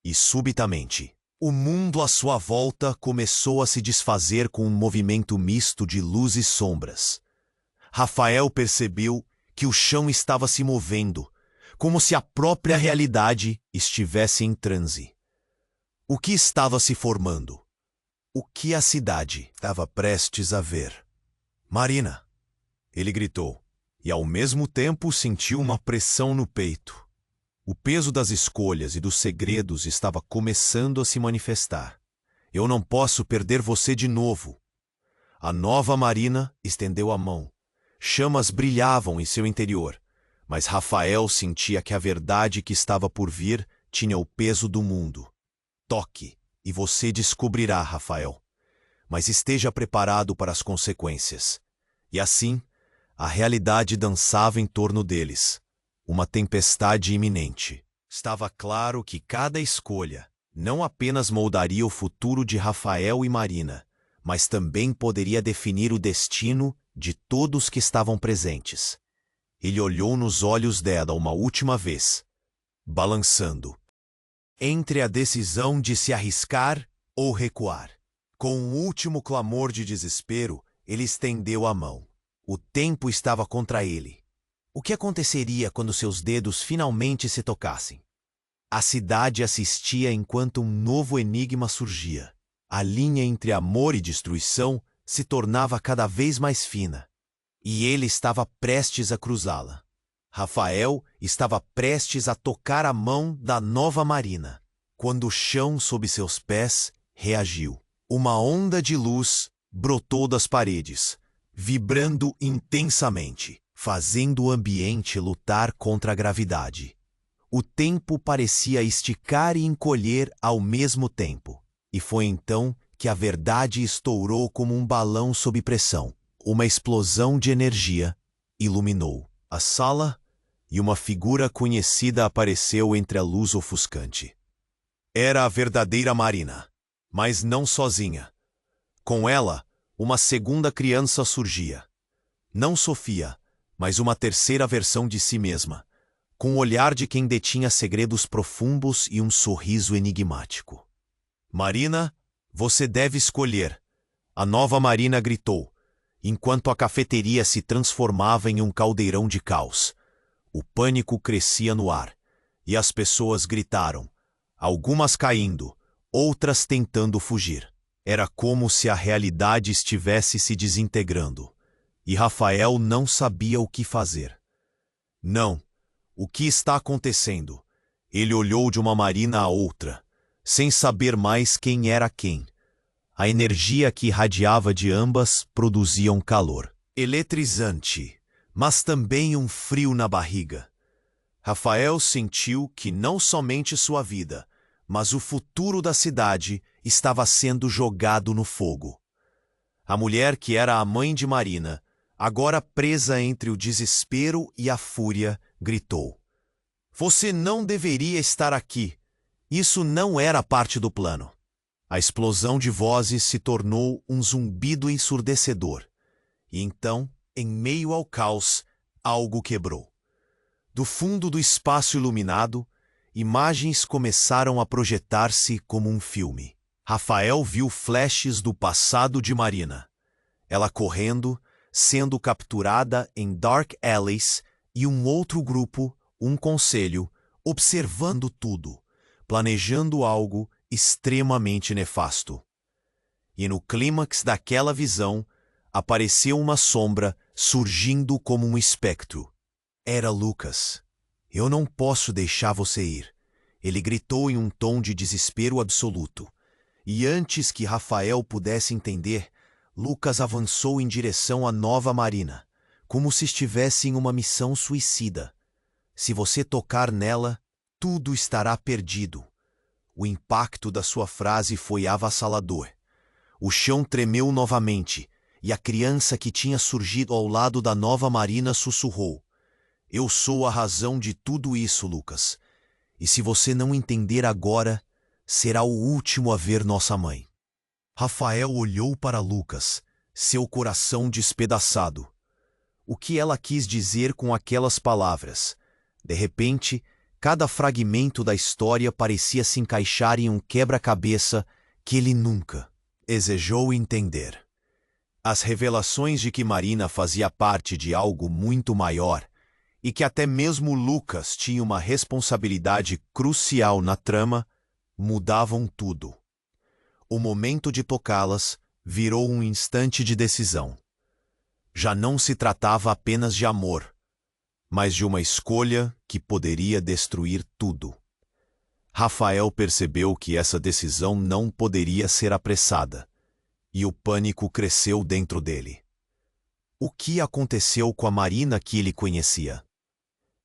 E subitamente, o mundo à sua volta começou a se desfazer com um movimento misto de luz e sombras. Rafael percebeu que o chão estava se movendo, como se a própria realidade estivesse em transe. O que estava se formando? O que a cidade estava prestes a ver? Marina! Ele gritou, e ao mesmo tempo sentiu uma pressão no peito. O peso das escolhas e dos segredos estava começando a se manifestar. Eu não posso perder você de novo. A nova Marina estendeu a mão. Chamas brilhavam em seu interior, mas Rafael sentia que a verdade que estava por vir tinha o peso do mundo. Toque, e você descobrirá, Rafael. Mas esteja preparado para as consequências. E assim, a realidade dançava em torno deles. Uma tempestade iminente. Estava claro que cada escolha não apenas moldaria o futuro de Rafael e Marina, mas também poderia definir o destino de todos que estavam presentes. Ele olhou nos olhos dela uma última vez, balançando, entre a decisão de se arriscar ou recuar. Com um último clamor de desespero, ele estendeu a mão. O tempo estava contra ele. O que aconteceria quando seus dedos finalmente se tocassem? A cidade assistia enquanto um novo enigma surgia. A linha entre amor e destruição se tornava cada vez mais fina. E ele estava prestes a cruzá-la. Rafael estava prestes a tocar a mão da nova Marina, quando o chão sob seus pés reagiu. Uma onda de luz brotou das paredes, vibrando intensamente, fazendo o ambiente lutar contra a gravidade. O tempo parecia esticar e encolher ao mesmo tempo. E foi então que a verdade estourou como um balão sob pressão. Uma explosão de energia iluminou a sala e uma figura conhecida apareceu entre a luz ofuscante. Era a verdadeira Marina, mas não sozinha. Com ela, uma segunda criança surgia. Não Sofia, mas uma terceira versão de si mesma, com o olhar de quem detinha segredos profundos e um sorriso enigmático. Marina, você deve escolher, a nova Marina gritou, enquanto a cafeteria se transformava em um caldeirão de caos. O pânico crescia no ar, e as pessoas gritaram, algumas caindo, outras tentando fugir. Era como se a realidade estivesse se desintegrando, e Rafael não sabia o que fazer. Não, o que está acontecendo? Ele olhou de uma Marina a outra, sem saber mais quem era quem. A energia que irradiava de ambas produzia um calor eletrizante, mas também um frio na barriga. Rafael sentiu que não somente sua vida, mas o futuro da cidade estava sendo jogado no fogo. A mulher que era a mãe de Marina, agora presa entre o desespero e a fúria, gritou: "Você não deveria estar aqui. Isso não era parte do plano." A explosão de vozes se tornou um zumbido ensurdecedor. E então, em meio ao caos, algo quebrou. Do fundo do espaço iluminado, imagens começaram a projetar-se como um filme. Rafael viu flashes do passado de Marina. Ela correndo, sendo capturada em dark alleys, e um outro grupo, um conselho, observando tudo, planejando algo extremamente nefasto. E no clímax daquela visão, apareceu uma sombra surgindo como um espectro. Era Lucas. "Eu não posso deixar você ir", ele gritou em um tom de desespero absoluto. E antes que Rafael pudesse entender, Lucas avançou em direção à nova Marina, como se estivesse em uma missão suicida. "Se você tocar nela, tudo estará perdido." O impacto da sua frase foi avassalador. O chão tremeu novamente, e a criança que tinha surgido ao lado da nova Marina sussurrou: "Eu sou a razão de tudo isso, Lucas. E se você não entender agora, será o último a ver nossa mãe." Rafael olhou para Lucas, seu coração despedaçado. O que ela quis dizer com aquelas palavras? De repente, cada fragmento da história parecia se encaixar em um quebra-cabeça que ele nunca desejou entender. As revelações de que Marina fazia parte de algo muito maior e que até mesmo Lucas tinha uma responsabilidade crucial na trama mudavam tudo. O momento de tocá-las virou um instante de decisão. Já não se tratava apenas de amor, mas de uma escolha que poderia destruir tudo. Rafael percebeu que essa decisão não poderia ser apressada, e o pânico cresceu dentro dele. O que aconteceu com a Marina que ele conhecia?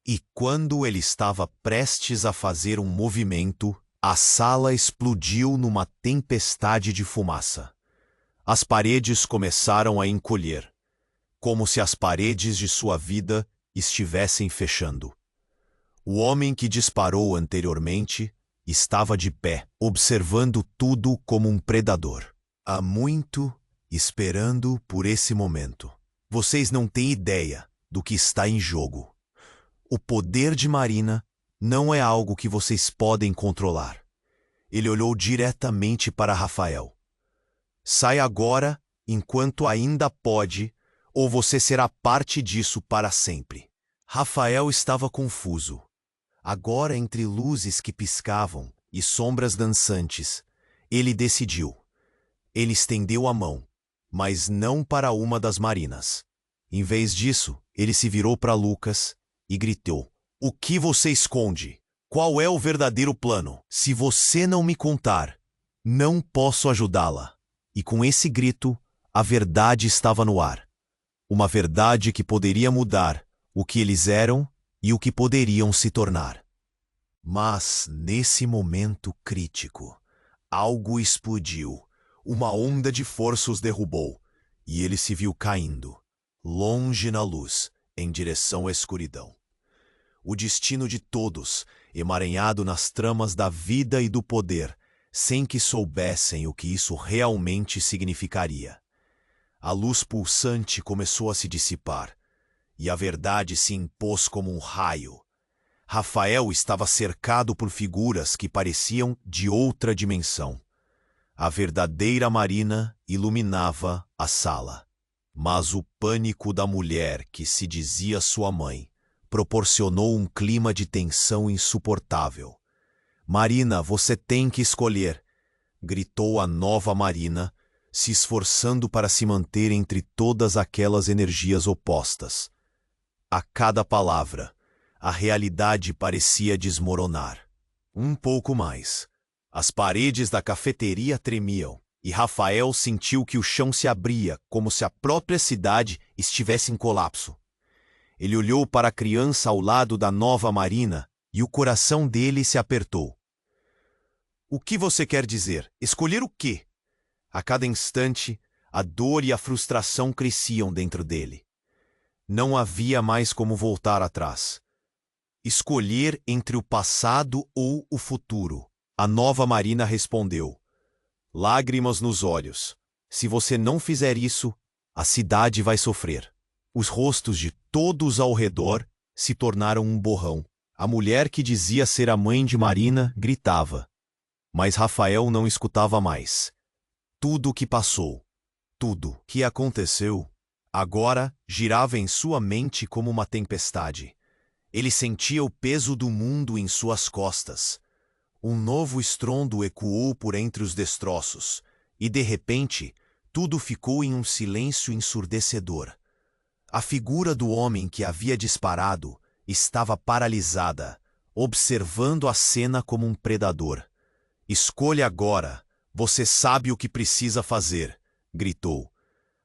E quando ele estava prestes a fazer um movimento, a sala explodiu numa tempestade de fumaça. As paredes começaram a encolher, como se as paredes de sua vida estivessem fechando. O homem que disparou anteriormente estava de pé, observando tudo como um predador. Há muito esperando por esse momento. Vocês não têm ideia do que está em jogo. O poder de Marina não é algo que vocês podem controlar. Ele olhou diretamente para Rafael. Sai agora, enquanto ainda pode, ou você será parte disso para sempre. Rafael estava confuso. Agora, entre luzes que piscavam e sombras dançantes, ele decidiu. Ele estendeu a mão, mas não para uma das Marinas. Em vez disso, ele se virou para Lucas e gritou: "O que você esconde? Qual é o verdadeiro plano? Se você não me contar, não posso ajudá-la." E com esse grito, a verdade estava no ar. Uma verdade que poderia mudar o que eles eram e o que poderiam se tornar. Mas, nesse momento crítico, algo explodiu. Uma onda de força os derrubou, e ele se viu caindo, longe na luz, em direção à escuridão. O destino de todos, emaranhado nas tramas da vida e do poder, sem que soubessem o que isso realmente significaria. A luz pulsante começou a se dissipar, e a verdade se impôs como um raio. Rafael estava cercado por figuras que pareciam de outra dimensão. A verdadeira Marina iluminava a sala, mas o pânico da mulher que se dizia sua mãe proporcionou um clima de tensão insuportável. "Marina, você tem que escolher", gritou a nova Marina, se esforçando para se manter entre todas aquelas energias opostas. A cada palavra, a realidade parecia desmoronar. Um pouco mais. As paredes da cafeteria tremiam, e Rafael sentiu que o chão se abria, como se a própria cidade estivesse em colapso. Ele olhou para a criança ao lado da nova Marina, e o coração dele se apertou. "O que você quer dizer? Escolher o quê?" A cada instante, a dor e a frustração cresciam dentro dele. Não havia mais como voltar atrás. Escolher entre o passado ou o futuro. A nova Marina respondeu, lágrimas nos olhos: "Se você não fizer isso, a cidade vai sofrer." Os rostos de todos ao redor se tornaram um borrão. A mulher que dizia ser a mãe de Marina gritava. Mas Rafael não escutava mais. Tudo o que passou, tudo o que aconteceu, agora girava em sua mente como uma tempestade. Ele sentia o peso do mundo em suas costas. Um novo estrondo ecoou por entre os destroços, e de repente, tudo ficou em um silêncio ensurdecedor. A figura do homem que havia disparado estava paralisada, observando a cena como um predador. "Escolha agora, você sabe o que precisa fazer", gritou.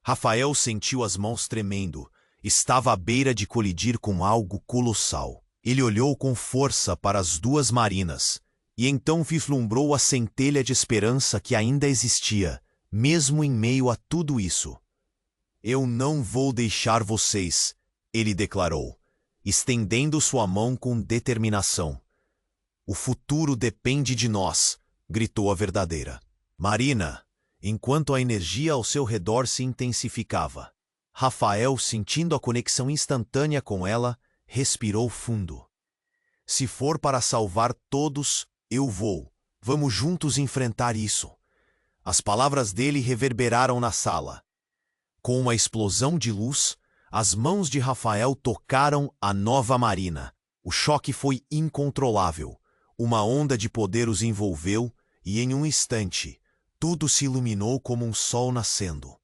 Rafael sentiu as mãos tremendo, estava à beira de colidir com algo colossal. Ele olhou com força para as duas Marinas, e então vislumbrou a centelha de esperança que ainda existia, mesmo em meio a tudo isso. "Eu não vou deixar vocês", ele declarou, estendendo sua mão com determinação. "O futuro depende de nós", gritou a verdadeira Marina, enquanto a energia ao seu redor se intensificava. Rafael, sentindo a conexão instantânea com ela, respirou fundo. Se for para salvar todos, eu vou. Vamos juntos enfrentar isso. As palavras dele reverberaram na sala. Com uma explosão de luz, as mãos de Rafael tocaram a nova Marina. O choque foi incontrolável. Uma onda de poder os envolveu e, em um instante, tudo se iluminou como um sol nascendo.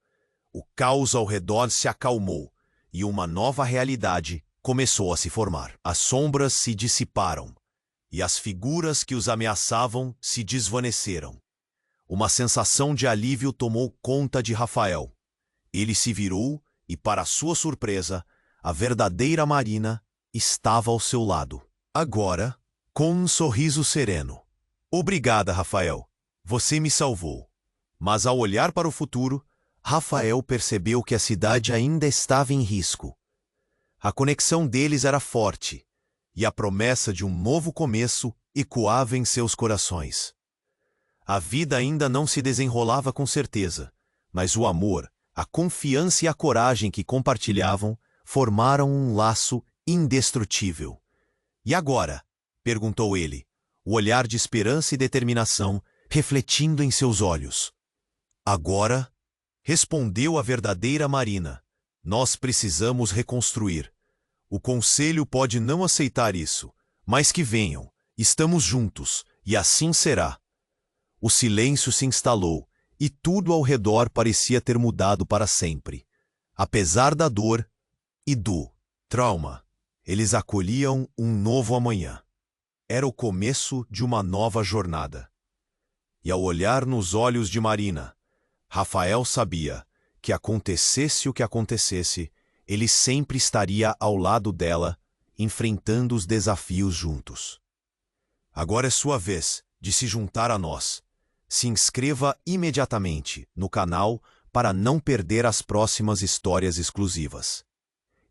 O caos ao redor se acalmou e uma nova realidade começou a se formar. As sombras se dissiparam e as figuras que os ameaçavam se desvaneceram. Uma sensação de alívio tomou conta de Rafael. Ele se virou e, para sua surpresa, a verdadeira Marina estava ao seu lado. Agora, com um sorriso sereno. Obrigada, Rafael. Você me salvou. Mas ao olhar para o futuro, Rafael percebeu que a cidade ainda estava em risco. A conexão deles era forte, e a promessa de um novo começo ecoava em seus corações. A vida ainda não se desenrolava com certeza, mas o amor, a confiança e a coragem que compartilhavam formaram um laço indestrutível. E agora? Perguntou ele, o olhar de esperança e determinação refletindo em seus olhos. Agora? Respondeu a verdadeira Marina. Nós precisamos reconstruir. O conselho pode não aceitar isso, mas que venham. Estamos juntos, e assim será. O silêncio se instalou, e tudo ao redor parecia ter mudado para sempre. Apesar da dor e do trauma, eles acolhiam um novo amanhã. Era o começo de uma nova jornada. E ao olhar nos olhos de Marina, Rafael sabia que acontecesse o que acontecesse, ele sempre estaria ao lado dela, enfrentando os desafios juntos. Agora é sua vez de se juntar a nós. Se inscreva imediatamente no canal para não perder as próximas histórias exclusivas.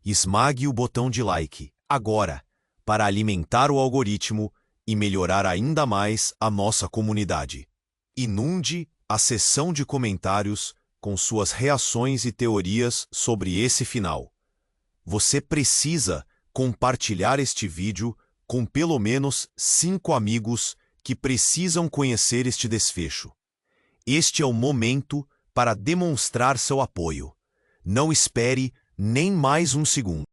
Esmague o botão de like agora para alimentar o algoritmo e melhorar ainda mais a nossa comunidade. Inunde a seção de comentários com suas reações e teorias sobre esse final. Você precisa compartilhar este vídeo com pelo menos 5 amigos que precisam conhecer este desfecho. Este é o momento para demonstrar seu apoio. Não espere nem mais um segundo.